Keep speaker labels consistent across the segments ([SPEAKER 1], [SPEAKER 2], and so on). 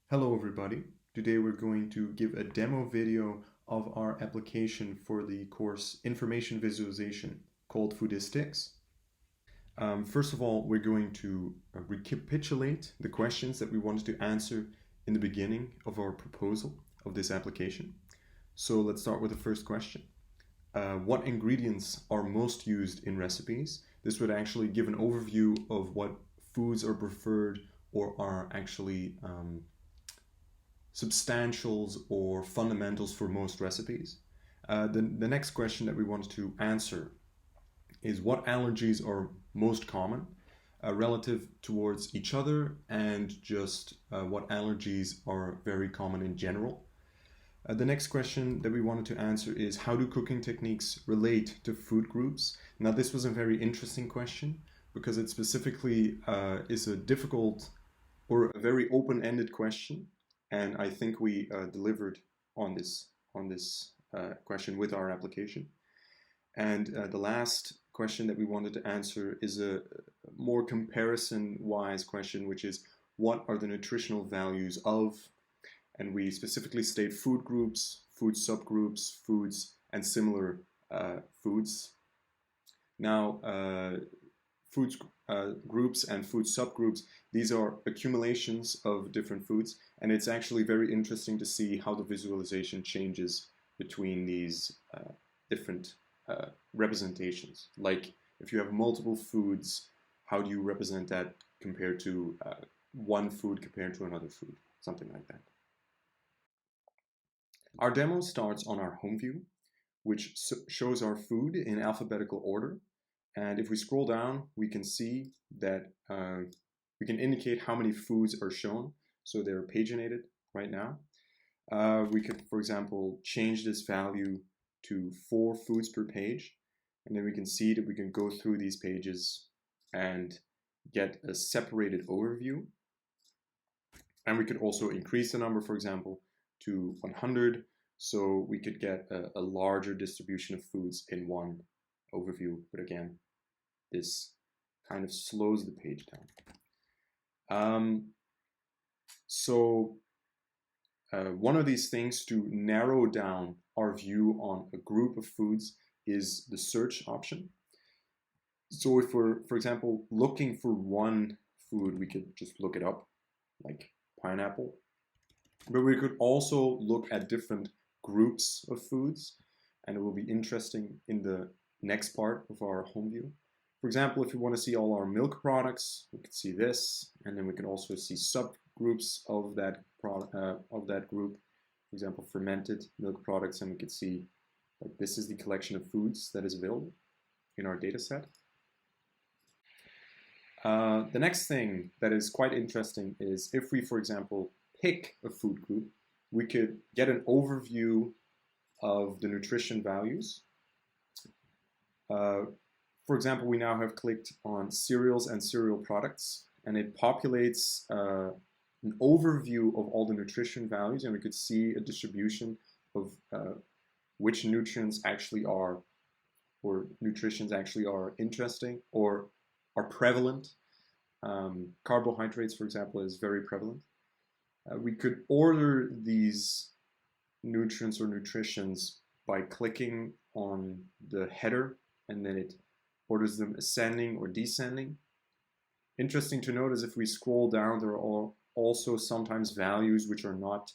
[SPEAKER 1] Hello everybody. Today we're going to give a demo video of our application for the course Information Visualization called FOODistics. First of all, we're going to recapitulate the questions that we wanted to answer in the beginning of our proposal of this application. So let's start with the first question. What ingredients are most used in recipes? This would actually give an overview of what foods are preferred or are actually substantials or fundamentals for most recipes. The next question that we want to answer is what allergies are most common relative towards each other, and just what allergies are very common in general. The next question that we wanted to answer is how do cooking techniques relate to food groups? Now this was a very interesting question because it specifically is a difficult or a very open-ended question, and I think we delivered on this question with our application. And the last question that we wanted to answer is a more comparison-wise question, which is what are the nutritional values of, and we specifically state food groups, food subgroups, foods, and similar foods. Now, food groups and food subgroups, these are accumulations of different foods, and it's actually very interesting to see how the visualization changes between these different representations. Like if you have multiple foods, how do you represent that compared to one food compared to another food, something like that. Our demo starts on our home view, which shows our food in alphabetical order. And if we scroll down, we can see that we can indicate how many foods are shown. So they're paginated right now. We could, for example, change this value to 4 foods per page. And then we can see that we can go through these pages and get a separated overview. And we could also increase the number, for example, to 100. So we could get a larger distribution of foods in one overview. But again, this kind of slows the page down. One of these things to narrow down our view on a group of foods is the search option. So if we're, for example, looking for one food, we could just look it up, like pineapple. But we could also look at different groups of foods, and it will be interesting in the next part of our home view. For example, if we want to see all our milk products, we could see this, and then we can also see subgroups of that group. For example, fermented milk products, and we could see like this is the collection of foods that is available in our data set. The next thing that is quite interesting is if we, for example, pick a food group, we could get an overview of the nutrition values. For example, we now have clicked on cereals and cereal products, and it populates an overview of all the nutrition values, and we could see a distribution of which nutrients actually are, or nutritions actually are interesting or are prevalent. Carbohydrates, for example, is very prevalent. We could order these nutrients or nutritions by clicking on the header, and then it orders them ascending or descending. Interesting to note is if we scroll down, there are also sometimes values which are not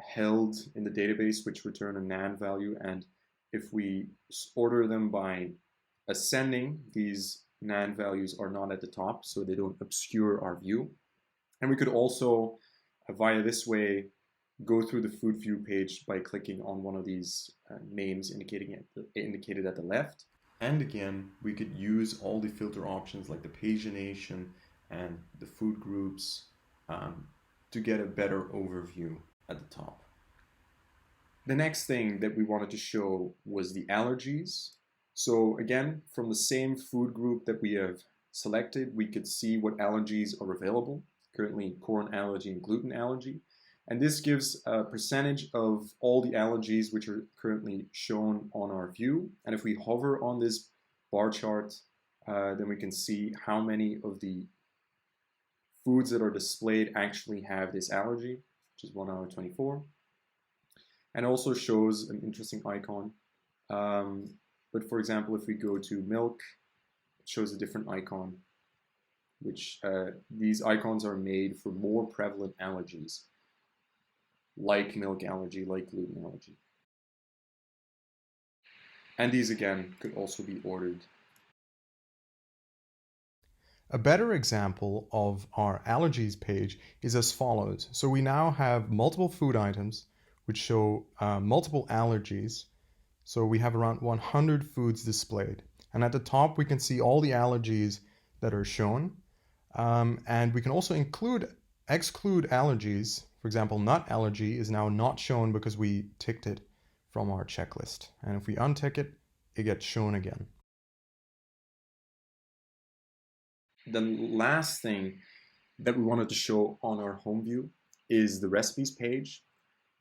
[SPEAKER 1] held in the database, which return a NaN value. And if we order them by ascending, these NaN values are not at the top, so they don't obscure our view. And we could also, via this way, go through the food view page by clicking on one of these names indicated at the left. And again, we could use all the filter options like the pagination and the food groups to get a better overview at the top. The next thing that we wanted to show was the allergies. So again, from the same food group that we have selected, we could see what allergies are available. Currently corn allergy and gluten allergy. And this gives a percentage of all the allergies which are currently shown on our view. And if we hover on this bar chart, then we can see how many of the foods that are displayed actually have this allergy, which is 1 out of 24. And also shows an interesting icon. But for example, if we go to milk, it shows a different icon, which these icons are made for more prevalent allergies, like milk allergy, like gluten allergy. And these again could also be ordered. A better example of our allergies page is as follows. So we now have multiple food items which show multiple allergies. So we have around 100 foods displayed. And at the top we can see all the allergies that are shown. And we can also exclude allergies. For example, nut allergy is now not shown because we ticked it from our checklist. And if we untick it, it gets shown again. The last thing that we wanted to show on our home view is the recipes page.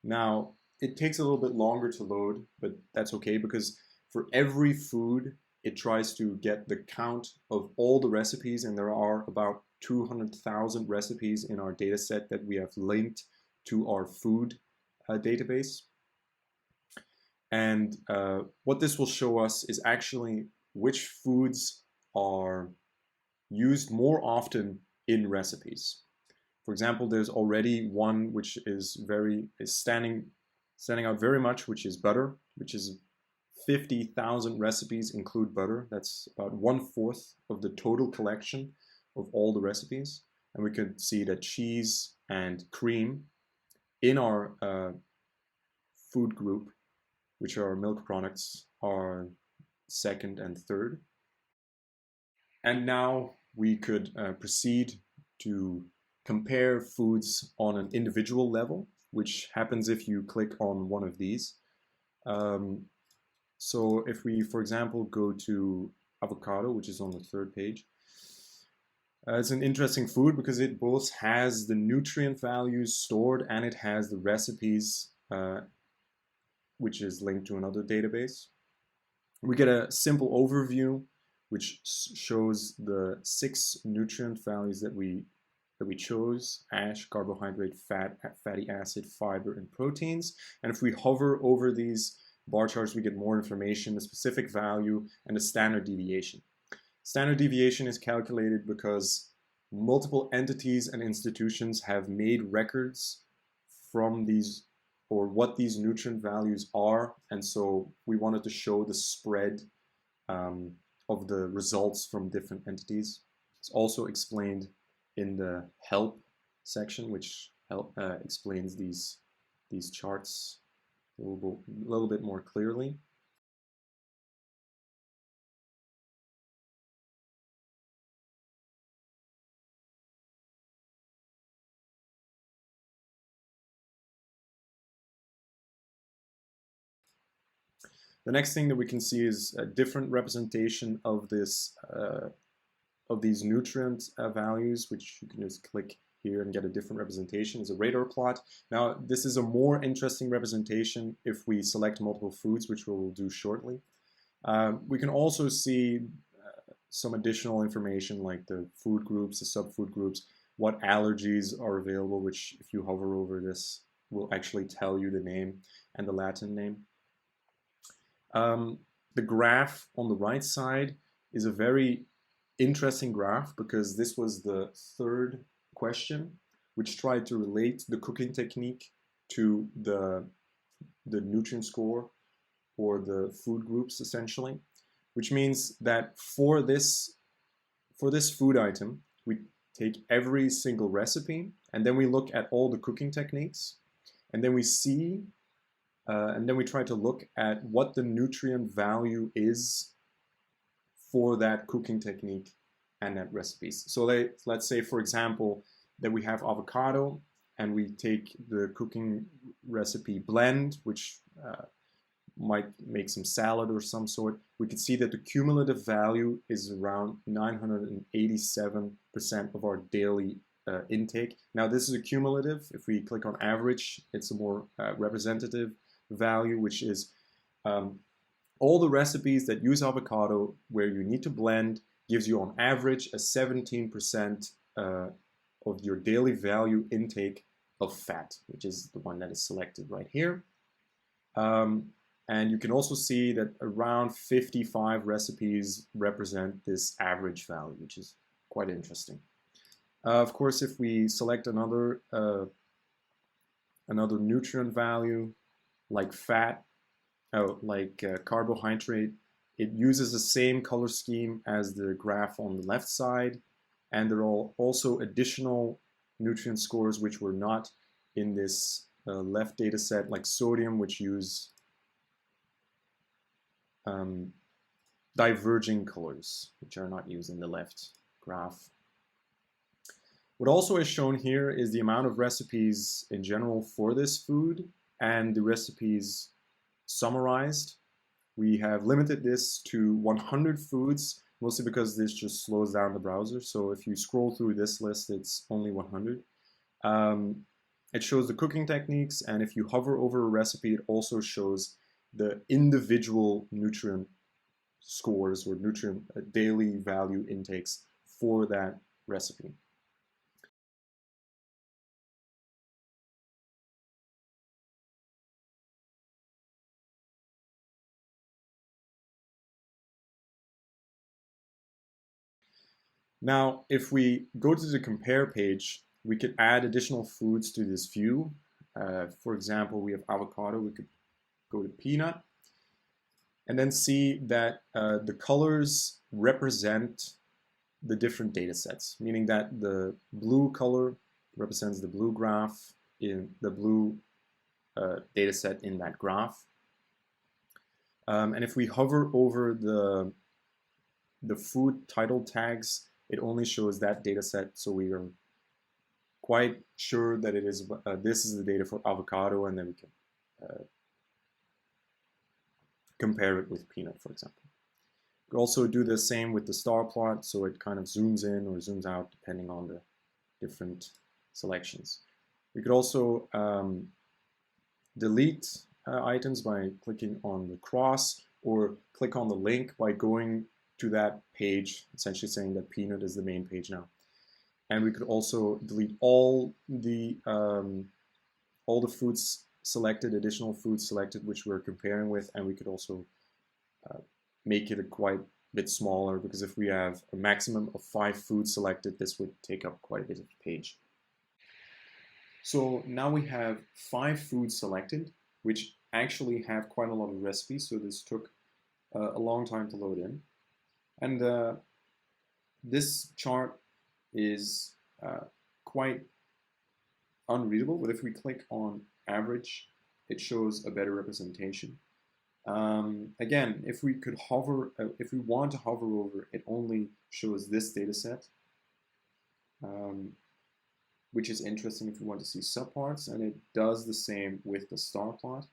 [SPEAKER 1] Now, it takes a little bit longer to load, but that's okay because for every food, it tries to get the count of all the recipes, and there are about 200,000 recipes in our data set that we have linked to our food database. And what this will show us is actually which foods are used more often in recipes. For example, there's already one which is standing out very much, which is butter, which is 50,000 recipes include butter. That's about 1/4 of the total collection of all the recipes. And we could see that cheese and cream in our food group, which are milk products, are second and third. And now we could proceed to compare foods on an individual level, which happens if you click on one of these. So if we, for example, go to avocado, which is on the third page, it's an interesting food because it both has the nutrient values stored and it has the recipes, which is linked to another database. We get a simple overview which shows the 6 nutrient values that we chose: ash, carbohydrate, fat, fatty acid, fiber, and proteins. And if we hover over these bar charts, we get more information, the specific value, and the standard deviation. Standard deviation is calculated because multiple entities and institutions have made records from these, or what these nutrient values are, and so we wanted to show the spread of the results from different entities. It's also explained in the help section, which explains these charts a little bit more clearly. The next thing that we can see is a different representation of this of these nutrient values, which you can just click here and get a different representation. Is a radar plot. Now, this is a more interesting representation if we select multiple foods, which we'll do shortly. We can also see some additional information like the food groups, the subfood groups, what allergies are available, which if you hover over this will actually tell you the name and the Latin name. The graph on the right side is a very interesting graph because this was the third question, which tried to relate the cooking technique to the nutrient score or the food groups essentially, which means that for this food item, we take every single recipe and then we look at all the cooking techniques and then we see and then we try to look at what the nutrient value is for that cooking technique and that recipes. So let's say, for example, that we have avocado and we take the cooking recipe blend, which might make some salad or some sort. We can see that the cumulative value is around 987% of our daily intake. Now, this is a cumulative. If we click on average, it's a more representative value, which is all the recipes that use avocado where you need to blend gives you on average a 17% of your daily value intake of fat, which is the one that is selected right here. And you can also see that around 55 recipes represent this average value, which is quite interesting. Of course, if we select another nutrient value like fat, carbohydrate, it uses the same color scheme as the graph on the left side, and there are also additional nutrient scores which were not in this left data set, like sodium, which use diverging colors, which are not used in the left graph. What also is shown here is the amount of recipes in general for this food and the recipes summarized. We have limited this to 100 foods, mostly because this just slows down the browser. So if you scroll through this list, it's only 100. It shows the cooking techniques, and if you hover over a recipe, it also shows the individual nutrient scores or nutrient daily value intakes for that recipe. Now, if we go to the compare page, we could add additional foods to this view. For example, we have avocado. We could go to peanut and then see that the colors represent the different data sets, meaning that the blue color represents the blue graph in the blue data set in that graph. And if we hover over the food title tags, it only shows that data set, so we are quite sure that it is this is the data for avocado, and then we can compare it with peanut, for example. We could also do the same with the star plot, so it kind of zooms in or zooms out depending on the different selections. We could also delete items by clicking on the cross, or click on the link by going to that page, essentially saying that peanut is the main page now. And we could also delete all the foods selected, additional foods selected, which we're comparing with, and we could also make it a quite bit smaller, because if we have a maximum of 5 foods selected, this would take up quite a bit of the page. So now we have 5 foods selected, which actually have quite a lot of recipes, so this took a long time to load in. And this chart is quite unreadable, but if we click on average, it shows a better representation. Again, if we could hover, if we want to hover over, it only shows this data set, which is interesting if we want to see subparts, and it does the same with the star plot.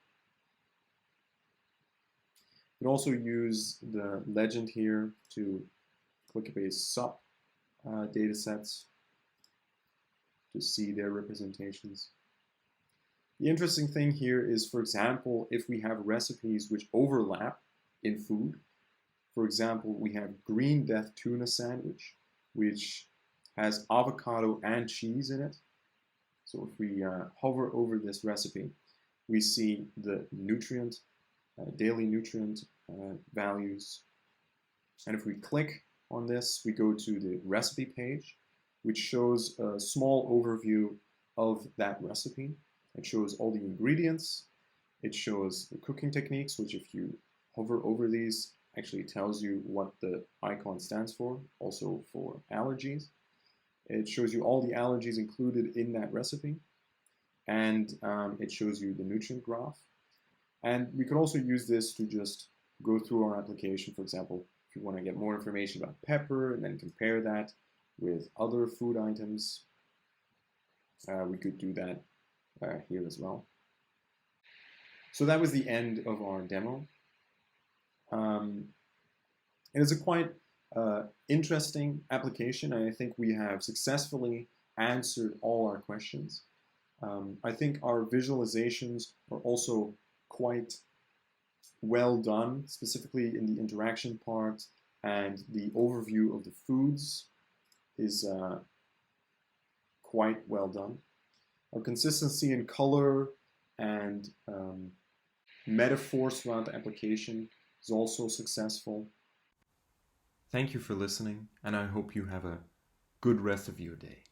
[SPEAKER 1] You can also use the legend here to click paste sub data sets to see their representations. The interesting thing here is, for example, if we have recipes which overlap in food. For example, we have green death tuna sandwich, which has avocado and cheese in it. So if we hover over this recipe, we see the nutrient, daily nutrient values. And if we click on this, we go to the recipe page, which shows a small overview of that recipe. It shows all the ingredients. It shows the cooking techniques, which if you hover over these, actually tells you what the icon stands for, also for allergies. It shows you all the allergies included in that recipe. And it shows you the nutrient graph. And we could also use this to just go through our application. For example, if you want to get more information about pepper and then compare that with other food items, we could do that here as well. So that was the end of our demo. It is a quite interesting application, and I think we have successfully answered all our questions. I think our visualizations are also quite well done, specifically in the interaction part, and the overview of the foods is quite well done. Our consistency in color and metaphors throughout the application is also successful. Thank you for listening, and I hope you have a good rest of your day.